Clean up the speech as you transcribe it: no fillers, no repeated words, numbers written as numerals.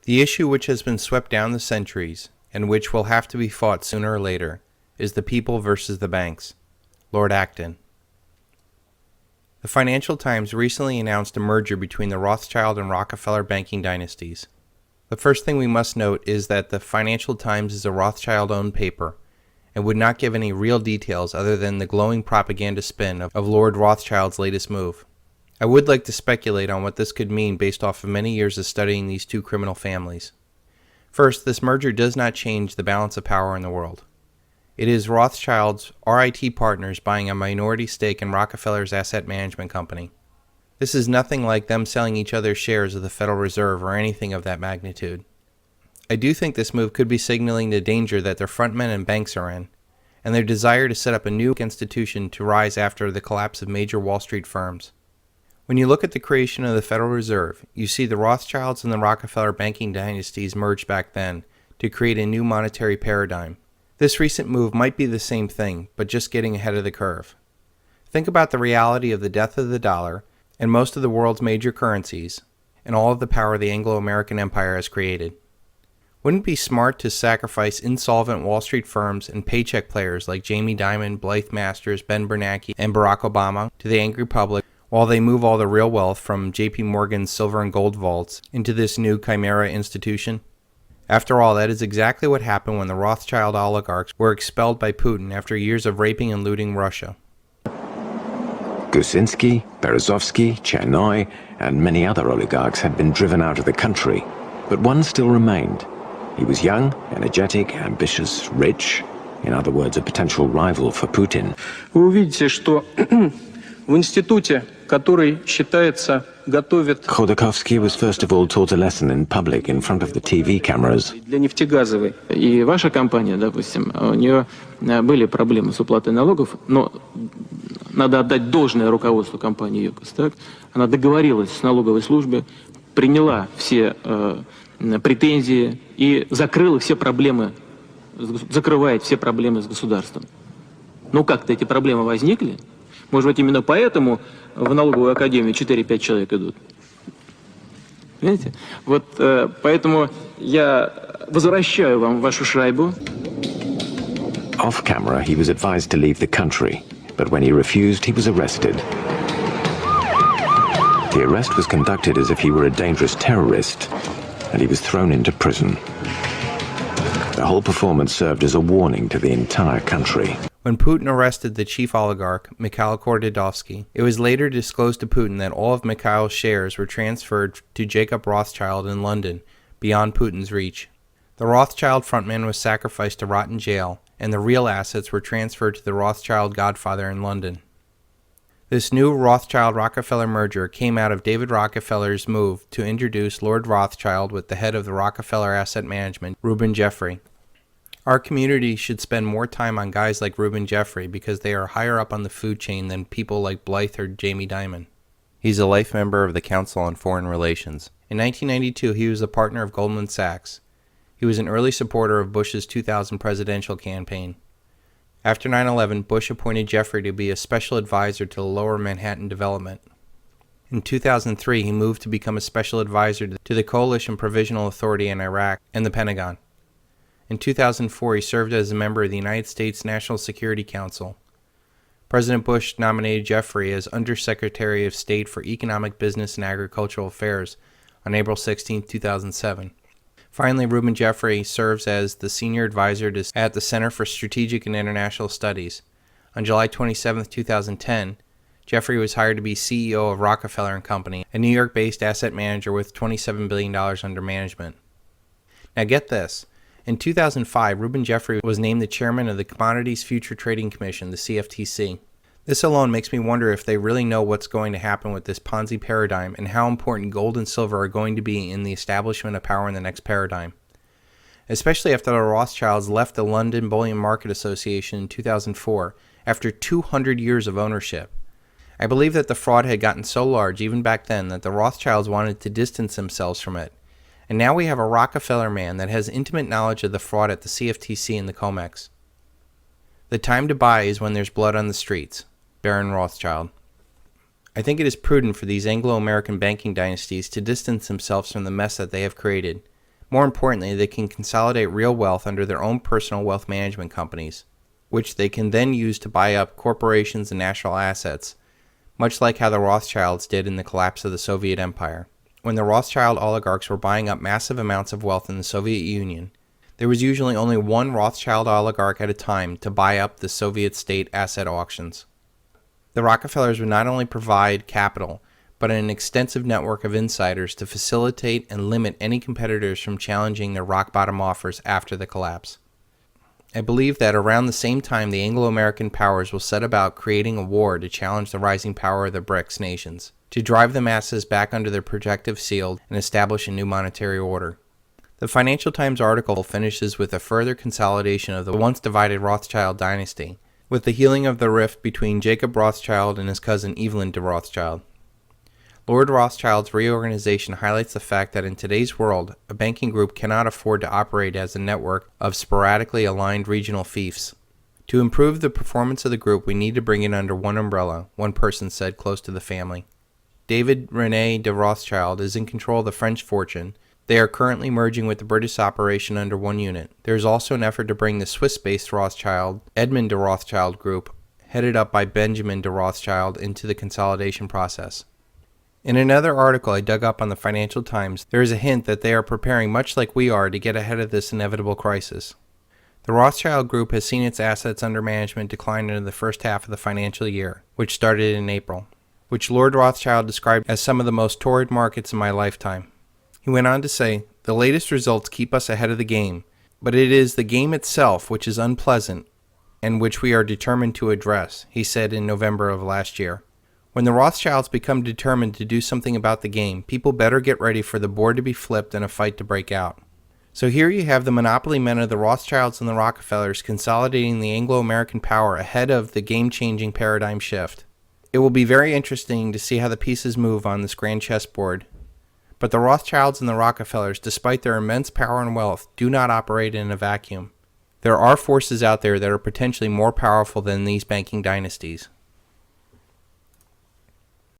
The issue which has been swept down the centuries, and which will have to be fought sooner or later, is the people versus the banks. Lord Acton. The Financial Times recently announced a merger between the Rothschild and Rockefeller banking dynasties. The first thing we must note is that the Financial Times is a Rothschild-owned paper, and would not give any real details other than the glowing propaganda spin of Lord Rothschild's latest move. I would like to speculate on what this could mean based off of many years of studying these two criminal families. First, this merger does not change the balance of power in the world. It is Rothschild's RIT partners buying a minority stake in Rockefeller's asset management company. This is nothing like them selling each other shares of the Federal Reserve or anything of that magnitude. I do think this move could be signaling the danger that their frontmen and banks are in, and their desire to set up a new institution to rise after the collapse of major Wall Street firms. When you look at the creation of the Federal Reserve, you see the Rothschilds and the Rockefeller banking dynasties merged back then to create a new monetary paradigm. This recent move might be the same thing, but just getting ahead of the curve. Think about the reality of the death of the dollar and most of the world's major currencies, and all of the power the Anglo-American Empire has created. Wouldn't it be smart to sacrifice insolvent Wall Street firms and paycheck players like Jamie Dimon, Blythe Masters, Ben Bernanke, and Barack Obama to the angry public while they move all the real wealth from JP Morgan's silver and gold vaults into this new chimera institution? After all, that is exactly what happened when the Rothschild oligarchs were expelled by Putin after years of raping and looting Russia. Gusinski, Berezovsky, Chernoy, and many other oligarchs had been driven out of the country, but one still remained. He was young, energetic, ambitious, rich, in other words, a potential rival for Putin. Вы увидите, что в институте, который считается готовит Khodorkovsky was first of all taught a lesson in public in front of the TV cameras. для нефтегазовой. И ваша компания, допустим, у нее были проблемы с уплатой налогов, но надо отдать должное руководству компании ЮКОС. Так? Она договорилась с налоговой службой, приняла все претензии и закрыла все проблемы, закрывает все проблемы с государством. Ну как-то эти проблемы возникли. Может быть, именно поэтому в налоговую академию 4-5 человек идут. Понимаете? Вот поэтому я возвращаю вам вашу шайбу. Off camera, he was advised to leave the country, but when he refused, he was arrested. The arrest was conducted as if he were a dangerous terrorist, and he was thrown into prison. The whole performance served as a warning to the entire country. When Putin arrested the chief oligarch, Mikhail Khodorkovsky, it was later disclosed to Putin that all of Mikhail's shares were transferred to Jacob Rothschild in London, beyond Putin's reach. The Rothschild frontman was sacrificed to rot in jail, and the real assets were transferred to the Rothschild godfather in London. This new Rothschild-Rockefeller merger came out of David Rockefeller's move to introduce Lord Rothschild with the head of the Rockefeller Asset Management, Reuben Jeffrey. Our community should spend more time on guys like Reuben Jeffrey because they are higher up on the food chain than people like Blythe or Jamie Dimon. He's a life member of the Council on Foreign Relations. In 1992, he was a partner of Goldman Sachs. He was an early supporter of Bush's 2000 presidential campaign. After 9/11, Bush appointed Jeffrey to be a special advisor to the Lower Manhattan development. In 2003, he moved to become a special advisor to the Coalition Provisional Authority in Iraq and the Pentagon. In 2004, he served as a member of the United States National Security Council. President Bush nominated Jeffrey as Undersecretary of State for Economic, Business, and Agricultural Affairs on April 16, 2007. Finally, Reuben Jeffrey serves as the Senior Advisor at the Center for Strategic and International Studies. On July 27, 2010, Jeffrey was hired to be CEO of Rockefeller & Company, a New York-based asset manager with $27 billion under management. Now get this. In 2005, Reuben Jeffrey was named the chairman of the Commodities Future Trading Commission, the CFTC. This alone makes me wonder if they really know what's going to happen with this Ponzi paradigm and how important gold and silver are going to be in the establishment of power in the next paradigm. Especially after the Rothschilds left the London Bullion Market Association in 2004 after 200 years of ownership. I believe that the fraud had gotten so large even back then that the Rothschilds wanted to distance themselves from it. And now we have a Rockefeller man that has intimate knowledge of the fraud at the CFTC and the COMEX. The time to buy is when there's blood on the streets. Baron Rothschild. I think it is prudent for these Anglo-American banking dynasties to distance themselves from the mess that they have created. More importantly, they can consolidate real wealth under their own personal wealth management companies, which they can then use to buy up corporations and national assets, much like how the Rothschilds did in the collapse of the Soviet Empire. When the Rothschild oligarchs were buying up massive amounts of wealth in the Soviet Union, there was usually only one Rothschild oligarch at a time to buy up the Soviet state asset auctions. The Rockefellers would not only provide capital, but an extensive network of insiders to facilitate and limit any competitors from challenging their rock-bottom offers after the collapse. I believe that around the same time the Anglo-American powers will set about creating a war to challenge the rising power of the BRICS nations, to drive the masses back under their protective shield and establish a new monetary order. The Financial Times article finishes with a further consolidation of the once divided Rothschild dynasty, with the healing of the rift between Jacob Rothschild and his cousin Evelyn de Rothschild. Lord Rothschild's reorganization highlights the fact that in today's world, a banking group cannot afford to operate as a network of sporadically aligned regional fiefs. To improve the performance of the group, we need to bring it under one umbrella, one person said close to the family. David René de Rothschild is in control of the French fortune. They are currently merging with the British operation under one unit. There is also an effort to bring the Swiss-based Rothschild, Edmund de Rothschild Group, headed up by Benjamin de Rothschild, into the consolidation process. In another article I dug up on the Financial Times, there is a hint that they are preparing much like we are to get ahead of this inevitable crisis. The Rothschild Group has seen its assets under management decline in the first half of the financial year, which started in April, which Lord Rothschild described as some of the most torrid markets in my lifetime. He went on to say, "The latest results keep us ahead of the game, but it is the game itself which is unpleasant and which we are determined to address," he said in November of last year. When the Rothschilds become determined to do something about the game, people better get ready for the board to be flipped and a fight to break out. So here you have the monopoly men of the Rothschilds and the Rockefellers consolidating the Anglo-American power ahead of the game-changing paradigm shift. It will be very interesting to see how the pieces move on this grand chessboard. But the Rothschilds and the Rockefellers, despite their immense power and wealth, do not operate in a vacuum. There are forces out there that are potentially more powerful than these banking dynasties.